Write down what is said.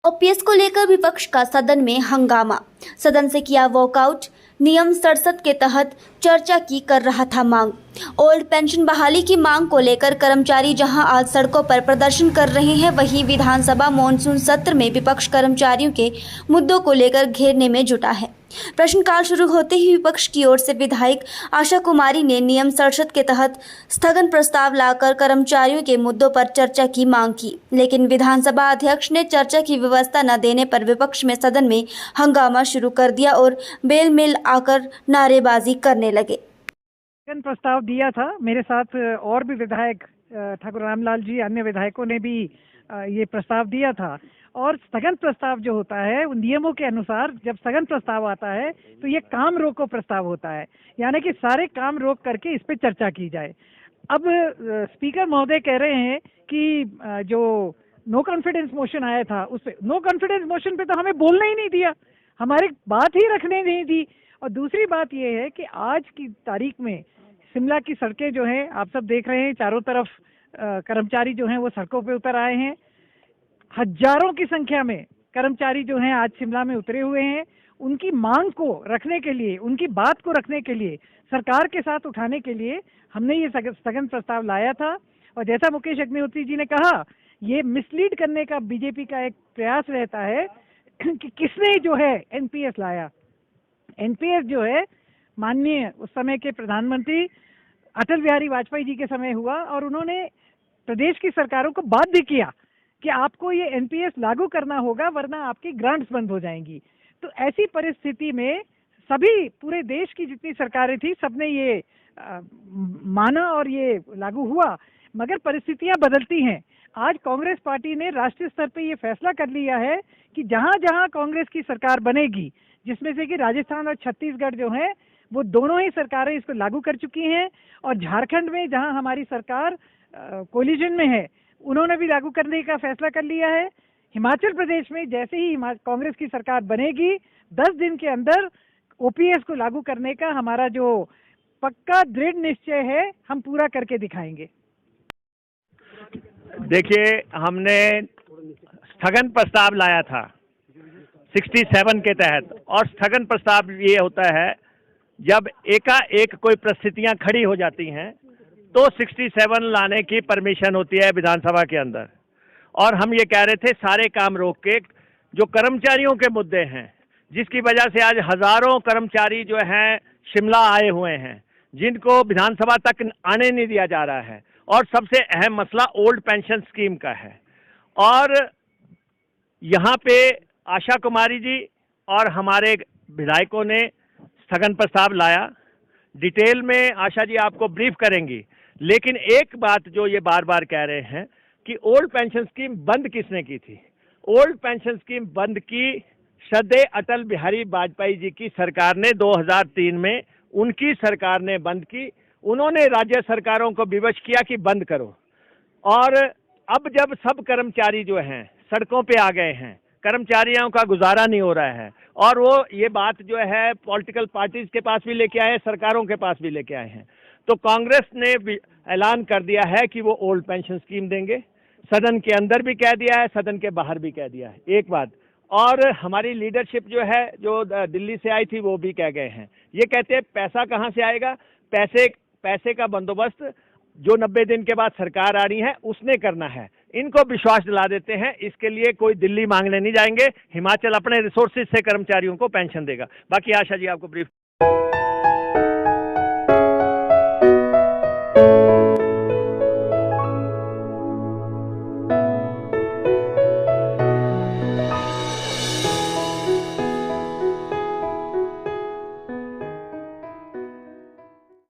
OPS को लेकर विपक्ष का सदन में हंगामा। सदन से किया वॉकआउट। नियम 67 के तहत चर्चा की कर रहा था मांग। ओल्ड पेंशन बहाली की मांग को लेकर कर्मचारी जहां आज सड़कों पर प्रदर्शन कर रहे हैं, वहीं विधानसभा मॉनसून सत्र में विपक्ष कर्मचारियों के मुद्दों को लेकर घेरने में जुटा है। प्रश्नकाल शुरू होते ही विपक्ष की ओर से विधायक आशा कुमारी ने नियम 67 के तहत स्थगन प्रस्ताव लाकर कर्मचारियों के मुद्दों पर चर्चा की मांग की, लेकिन विधानसभा अध्यक्ष ने चर्चा की व्यवस्था न देने पर विपक्ष में सदन में हंगामा शुरू कर दिया और बेल मिल आकर नारेबाजी करने लगे। स्थगन प्रस्ताव दिया था। मेरे साथ और भी विधायक ठाकुर रामलाल जी, अन्य विधायकों ने भी ये प्रस्ताव दिया था। और स्थगन प्रस्ताव जो होता है उन नियमों के अनुसार जब स्थगन प्रस्ताव आता है तो ये काम रोको प्रस्ताव होता है, यानी कि सारे काम रोक करके इस पे चर्चा की जाए। अब स्पीकर महोदय कह रहे हैं कि जो नो कॉन्फिडेंस मोशन आया था उस पे, नो कॉन्फिडेंस मोशन पे तो हमें बोलना ही नहीं दिया, हमारी बात ही रखने नहीं दी। और दूसरी बात ये है कि आज की तारीख में शिमला की सड़कें जो हैं आप सब देख रहे हैं, चारों तरफ कर्मचारी जो हैं वो सड़कों पे उतर आए हैं। हजारों की संख्या में कर्मचारी जो हैं आज शिमला में उतरे हुए हैं। उनकी मांग को रखने के लिए, उनकी बात को रखने के लिए, सरकार के साथ उठाने के लिए हमने ये स्थगन प्रस्ताव लाया था। और जैसा मुकेश अग्निहोत्री जी ने कहा, ये मिसलीड करने का बीजेपी का एक प्रयास रहता है कि किसने जो है एनपीएस लाया। एनपीएस जो है माननीय उस समय के प्रधानमंत्री अटल बिहारी वाजपेयी जी के समय हुआ और उन्होंने प्रदेश की सरकारों को बाध्य किया कि आपको ये एनपीएस लागू करना होगा वरना आपकी ग्रांट्स बंद हो जाएंगी। तो ऐसी परिस्थिति में सभी पूरे देश की जितनी सरकारें थी सबने ये माना और ये लागू हुआ। मगर परिस्थितियां बदलती हैं। आज कांग्रेस पार्टी ने राष्ट्रीय स्तर पे ये फैसला कर लिया है कि जहां जहां कांग्रेस की सरकार बनेगी, जिसमें से कि राजस्थान और छत्तीसगढ़ जो है वो दोनों ही सरकारें इसको लागू कर चुकी हैं, और झारखंड में जहां हमारी सरकार कोलिजन में है उन्होंने भी लागू करने का फैसला कर लिया है। हिमाचल प्रदेश में जैसे ही कांग्रेस की सरकार बनेगी 10 दिन के अंदर ओपीएस को लागू करने का हमारा जो पक्का दृढ़ निश्चय है हम पूरा करके दिखाएंगे। देखिए, हमने स्थगन प्रस्ताव लाया था 67 के तहत, और स्थगन प्रस्ताव ये होता है जब एकाएक कोई परिस्थितियां खड़ी हो जाती हैं तो 67 लाने की परमिशन होती है विधानसभा के अंदर। और हम ये कह रहे थे सारे काम रोक के जो कर्मचारियों के मुद्दे हैं, जिसकी वजह से आज हजारों कर्मचारी जो हैं शिमला आए हुए हैं, जिनको विधानसभा तक आने नहीं दिया जा रहा है। और सबसे अहम मसला ओल्ड पेंशन स्कीम का है। और यहाँ पे आशा कुमारी जी और हमारे विधायकों ने स्थगन प्रस्ताव लाया। डिटेल में आशा जी आपको ब्रीफ करेंगी, लेकिन एक बात जो ये बार बार कह रहे हैं कि ओल्ड पेंशन स्कीम बंद किसने की थी। ओल्ड पेंशन स्कीम बंद की श्रद्धेय अटल बिहारी वाजपेयी जी की सरकार ने 2003 में, उनकी सरकार ने बंद की। उन्होंने राज्य सरकारों को विवश किया कि बंद करो। और अब जब सब कर्मचारी जो हैं सड़कों पे आ गए हैं, कर्मचारियों का गुजारा नहीं हो रहा है, और वो ये बात जो है पॉलिटिकल पार्टीज के पास भी लेके आए हैं, सरकारों के पास भी लेके आए हैं, तो कांग्रेस ने ऐलान कर दिया है कि वो ओल्ड पेंशन स्कीम देंगे। सदन के अंदर भी कह दिया है, सदन के बाहर भी कह दिया है। एक बात और हमारी लीडरशिप जो है जो दिल्ली से आई थी वो भी कह गए हैं, ये कहते हैं पैसा कहाँ से आएगा। पैसे का बंदोबस्त जो 90 दिन के बाद सरकार आ रही है उसने करना है। इनको विश्वास दिला देते हैं, इसके लिए कोई दिल्ली मांगने नहीं जाएंगे। हिमाचल अपने रिसोर्सेज से कर्मचारियों को पेंशन देगा। बाकी आशा जी आपको ब्रीफ